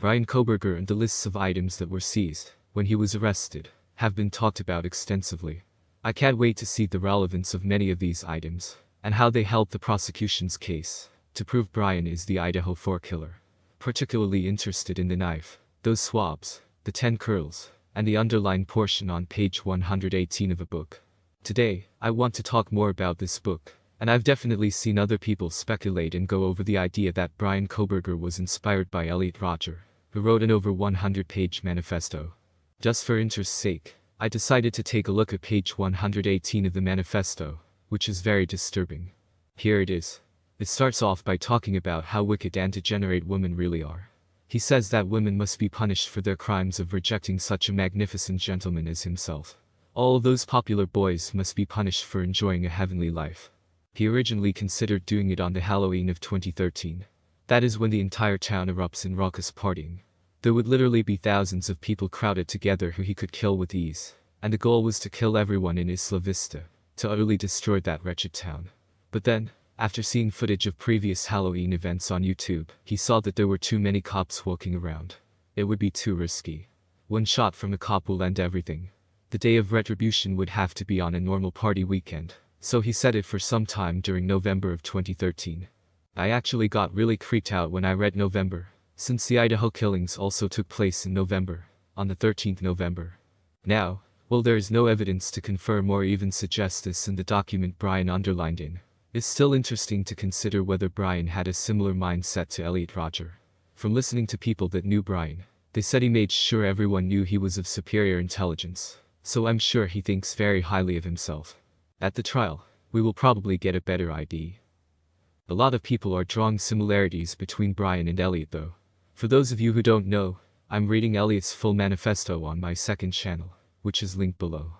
Bryan Kohberger and the lists of items that were seized when he was arrested have been talked about extensively. I can't wait to see the relevance of many of these items and how they help the prosecution's case to prove Bryan is the Idaho 4 killer. Particularly interested in the knife, those swabs, the 10 curls, and the underlined portion on page 118 of a book. Today, I want to talk more about this book, and I've definitely seen other people speculate and go over the idea that Bryan Kohberger was inspired by Elliot Rodger, who wrote an over 100-page manifesto. Just for interest's sake, I decided to take a look at page 118 of the manifesto, which is very disturbing. Here it is. It starts off by talking about how wicked and degenerate women really are. He says that women must be punished for their crimes of rejecting such a magnificent gentleman as himself. All those popular boys must be punished for enjoying a heavenly life. He originally considered doing it on the Halloween of 2013. That is when the entire town erupts in raucous partying. There would literally be thousands of people crowded together who he could kill with ease, and the goal was to kill everyone in Isla Vista, to utterly destroy that wretched town. But then, after seeing footage of previous Halloween events on YouTube, he saw that there were too many cops walking around. It would be too risky. One shot from a cop will end everything. The day of retribution would have to be on a normal party weekend, so he set it for some time during November of 2013. I actually got really creeped out when I read November, since the Idaho killings also took place in November, on the 13th November. Now, while there is no evidence to confirm or even suggest this in the document Bryan underlined in, it's still interesting to consider whether Bryan had a similar mindset to Elliot Rodger. From listening to people that knew Bryan, they said he made sure everyone knew he was of superior intelligence, so I'm sure he thinks very highly of himself. At the trial, we will probably get a better idea. A lot of people are drawing similarities between Bryan and Elliot though. For those of you who don't know, I'm reading Elliot's full manifesto on my second channel, which is linked below.